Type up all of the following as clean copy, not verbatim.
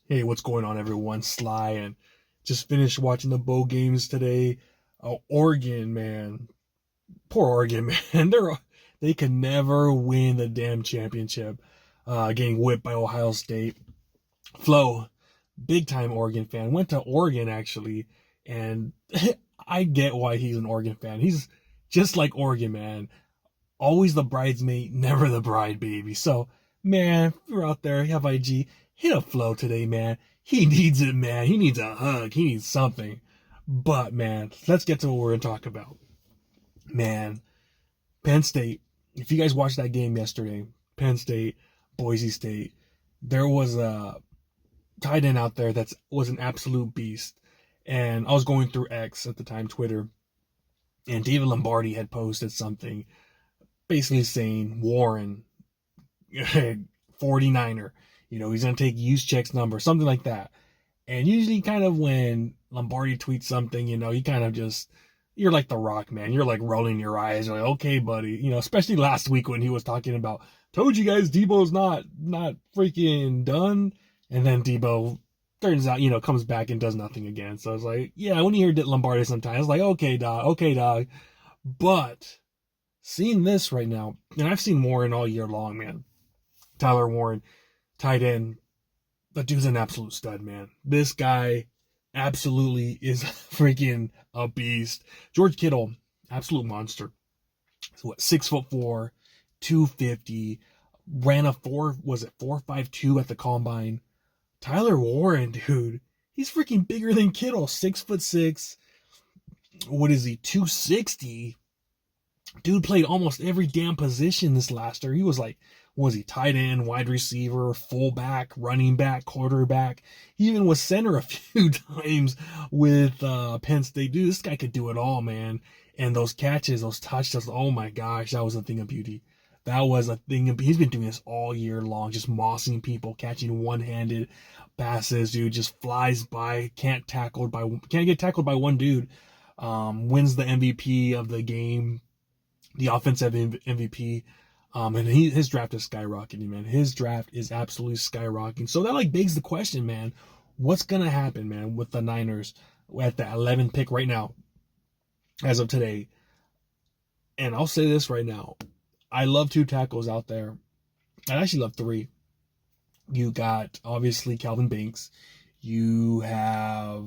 Hey, what's going on, everyone? Sly, and just finished watching the bowl games today. Oregon, man, poor Oregon, man. They can never win the damn championship. Getting whipped by Ohio State. Flo, big time Oregon fan. Went to Oregon actually, and I get why he's an Oregon fan. He's just like Oregon, man. Always the bridesmaid, never the bride, baby. So, man, if you're out there, have IG, hit a Flow today, man. He needs it, man. He needs a hug. He needs something. But, man, let's get to what we're going to talk about. Man, Penn State, if you guys watched that game yesterday, Penn State, Boise State, there was a tight end out there that was an absolute beast. And I was going through X at the time, Twitter, and David Lombardi had posted something basically saying Warren, 49er, he's going to take use checks number, something like that. And usually, kind of when Lombardi tweets something, you kind of just, you're like The Rock, man. You're like rolling your eyes. You're like, okay, buddy. Especially last week when he was talking about, told you guys Debo's not freaking done. And then Debo turns out, comes back and does nothing again. So it's like, yeah, when you hear Lombardi sometimes, it's like, okay, dog. But seeing this right now, and I've seen Warren all year long, man. Tyler Warren, tight end. The dude's an absolute stud, man. This guy absolutely is freaking a beast. George Kittle, absolute monster. So what, 6'4", 250, ran a 4.52 at the combine. Tyler Warren, dude, he's freaking bigger than Kittle, 6'6". What is he, 260? Dude played almost every damn position this last year. He was like, was he tight end, wide receiver, fullback, running back, quarterback? He even was center a few times with Penn State. Dude, this guy could do it all, man. And those catches, those touchdowns, oh my gosh, that was a thing of beauty. That was a thing of, he's been doing this all year long, just mossing people, catching one-handed passes, dude, just flies by, can't get tackled by one dude. Wins the MVP of the game, the offensive MVP. And his draft is skyrocketing, man. His draft is absolutely skyrocketing. So that begs the question, man. What's gonna happen, man, with the Niners at the 11th pick right now, as of today? And I'll say this right now. I love two tackles out there. I actually love three. You got, obviously, Calvin Banks. You have,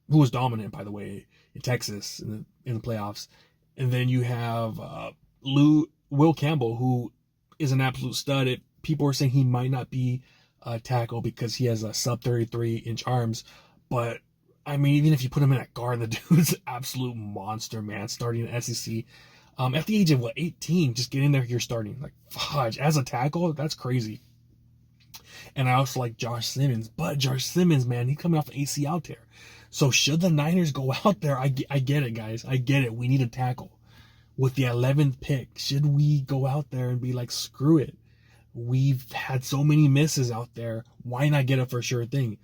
who was dominant, by the way, in Texas in the playoffs. And then you have Will Campbell, who is an absolute stud. People are saying he might not be a tackle because he has a sub 33-inch arms. But, I mean, even if you put him in at guard, the dude's an absolute monster, man, starting in SEC. At the age of, 18, just get in there, you're starting. Like, fudge, as a tackle, that's crazy. And I also like Josh Simmons. But Josh Simmons, man, he's coming off an ACL tear. So should the Niners go out there, I get it, guys. I get it. We need a tackle. With the 11th pick, should we go out there and be like, screw it? We've had so many misses out there. Why not get a for sure thing?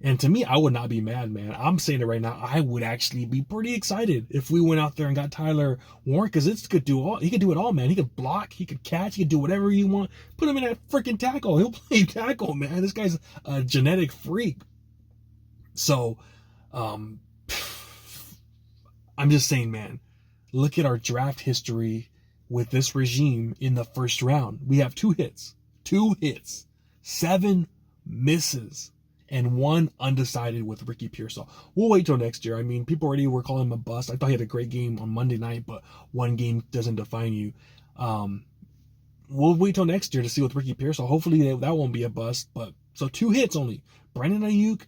And to me, I would not be mad, man. I'm saying it right now. I would actually be pretty excited if we went out there and got Tyler Warren, because he could do it all, man. He could block, he could catch, he could do whatever you want. Put him in that freaking tackle. He'll play tackle, man. This guy's a genetic freak. So, I'm just saying, man, look at our draft history with this regime in the first round. We have two hits, 7 misses, and 1 undecided with Ricky Pearsall. We'll wait till next year. I mean, people already were calling him a bust. I thought he had a great game on Monday night, but one game doesn't define you. We'll wait till next year to see with Ricky Pearsall. Hopefully that won't be a bust. But so 2 hits only. Brandon Ayuk,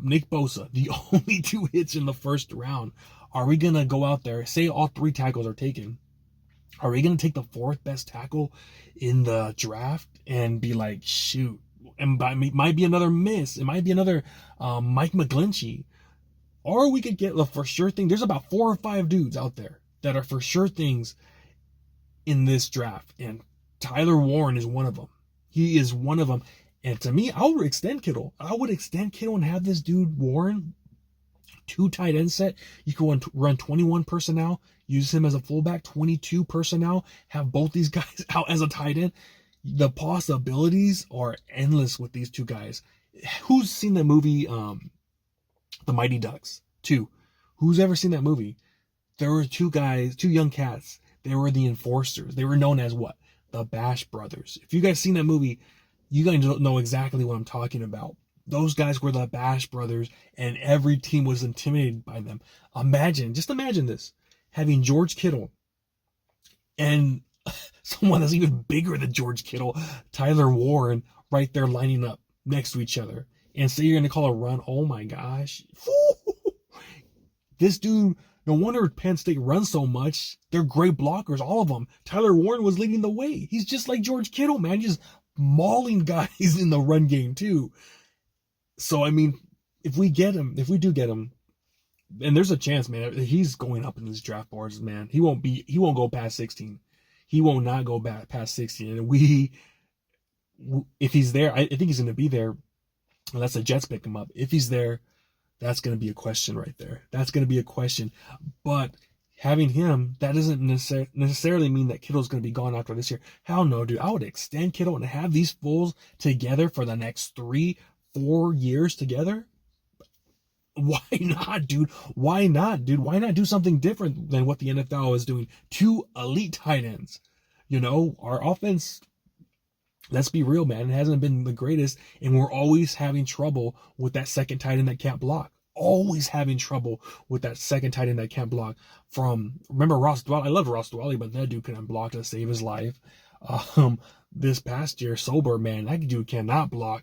Nick Bosa, the only 2 hits in the first round. Are we going to go out there, say all 3 tackles are taken? Are we going to take the 4th best tackle in the draft and be like, shoot, and it might be another miss. It might be another Mike McGlinchey. Or we could get the for sure thing. There's about 4 or 5 dudes out there that are for sure things in this draft. And Tyler Warren is one of them. He is one of them. And to me, I would extend Kittle. And have this dude Warren 2 tight end set. You can run 21 personnel, use him as a fullback, 22 personnel, have both these guys out as a tight end. The possibilities are endless with these 2 guys. Who's seen the movie, The Mighty Ducks 2? Who's ever seen that movie? There were two guys, two young cats. They were the enforcers. They were known as what? The Bash Brothers. If you guys seen that movie, you guys know exactly what I'm talking about. Those guys were the Bash Brothers, and every team was intimidated by them. Just imagine this. Having George Kittle and someone that's even bigger than George Kittle, Tyler Warren, right there lining up next to each other. And say you're going to call a run. Oh my gosh. This dude, no wonder Penn State runs so much. They're great blockers, all of them. Tyler Warren was leading the way. He's just like George Kittle, man. Just mauling guys in the run game, too. So, I mean, if we do get him, and there's a chance, man, he's going up in these draft boards, man. He won't go past 16. He will not go back past 16. And if he's there, I think he's going to be there. Unless the Jets pick him up. If he's there, that's going to be a question right there. That's going to be a question. But having him, that doesn't necessarily mean that Kittle's going to be gone after this year. Hell no, dude. I would extend Kittle and have these fools together for the next 3-4 years together. Why not, dude? Why not, dude? Why not do something different than what the NFL is doing? 2 elite tight ends. Our offense, let's be real, man, it hasn't been the greatest, and we're always having trouble with that second tight end that can't block. Always having trouble with that second tight end that can't block. Remember Ross Dwelley? I love Ross Dwelley, but that dude couldn't block to save his life. This past year, Sober, man, that dude cannot block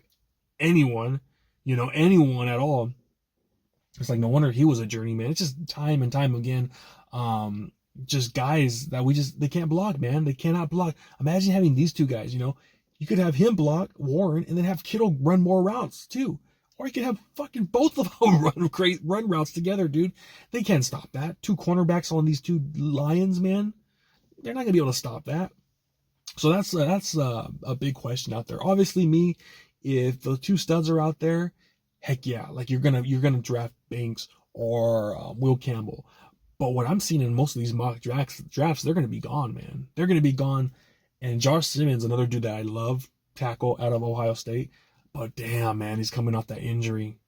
anyone, anyone at all. It's like, no wonder he was a journeyman. It's just time and time again. Just guys that they can't block, man. They cannot block. Imagine having these two guys, You could have him block Warren and then have Kittle run more routes too. Or you could have fucking both of them run routes together, dude. They can't stop that. 2 cornerbacks on these 2 Lions, man. They're not going to be able to stop that. So that's a big question out there. Obviously, if the 2 studs are out there, heck yeah, like you're gonna draft Banks or Will Campbell. But what I'm seeing in most of these mock drafts, they're gonna be gone, man. They're gonna be gone. And Josh Simmons, another dude that I love, tackle out of Ohio State. But damn, man, he's coming off that injury.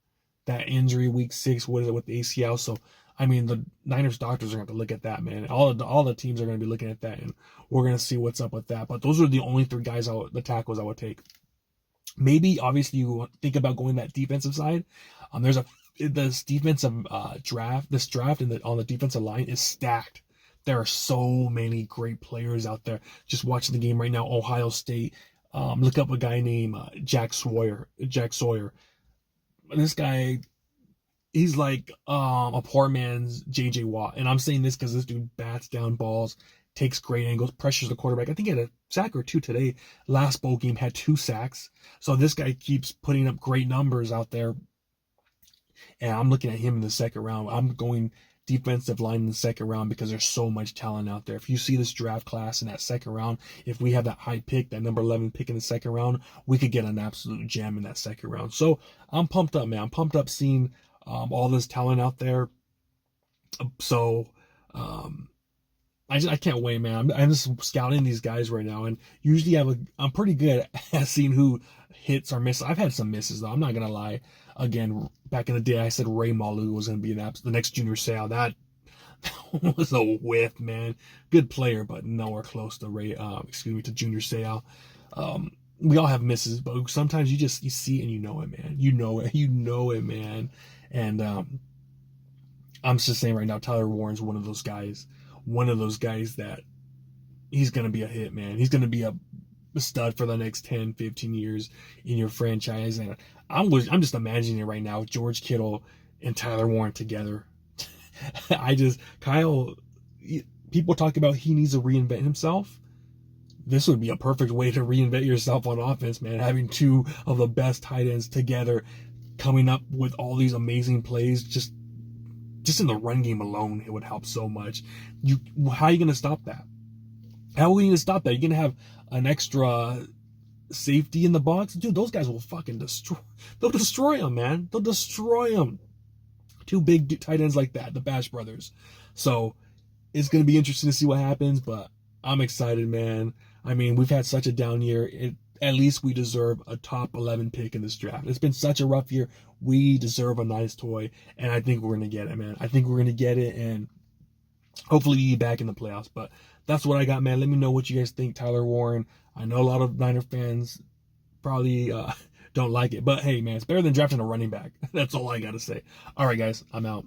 That injury week 6, what is it, with the ACL? So, I mean, the Niners doctors are going to have to look at that, man. All the teams are going to be looking at that, and we're going to see what's up with that. But those are the only 3 guys, the tackles I would take. Maybe, obviously, you think about going that defensive side. This defensive draft, on the defensive line is stacked. There are so many great players out there. Just watching the game right now, Ohio State. Look up a guy named Jack Sawyer. This guy, he's like a poor man's J.J. Watt. And I'm saying this because this dude bats down balls, takes great angles, pressures the quarterback. I think he had a sack or 2 today. Last bowl game had 2 sacks. So this guy keeps putting up great numbers out there. And I'm looking at him in the second round. I'm going defensive line in the second round because there's so much talent out there. If you see this draft class in that second round, if we have that high pick, that number 11 pick in the second round, we could get an absolute gem in that second round. So I'm pumped up, man. I'm pumped up seeing all this talent out there. So I can't wait, man. I'm just scouting these guys right now, and usually I'm pretty good at seeing who hits or misses. I've had some misses though. I'm not gonna lie. Again, back in the day, I said Ray Malu was gonna be the next Junior Seau. That was a whiff, man. Good player, but nowhere close to to Junior Seau. We all have misses, but sometimes you see it and you know it, man. You know it, man. And I'm just saying right now, Tyler Warren's one of those guys that he's going to be a hit, man. He's going to be a stud for the next 10, 15 years in your franchise. And I'm just imagining it right now, George Kittle and Tyler Warren together. Kyle, people talk about he needs to reinvent himself. This would be a perfect way to reinvent yourself on offense, man. Having 2 of the best tight ends together, coming up with all these amazing plays, just in the run game alone, it would help so much. How are you going to stop that? How are we going to stop that? You're going to have an extra safety in the box? Dude, those guys will fucking destroy. They'll destroy them, man. They'll destroy them. 2 big tight ends like that, the Bash Brothers. So it's going to be interesting to see what happens, but I'm excited, man. I mean, we've had such a down year. at least we deserve a top 11 pick in this draft. It's been such a rough year. We deserve a nice toy, and I think we're going to get it, man. I think we're going to get it, and hopefully be back in the playoffs. But that's what I got, man. Let me know what you guys think, Tyler Warren. I know a lot of Niner fans probably don't like it, but hey, man, it's better than drafting a running back. That's all I got to say. All right, guys, I'm out.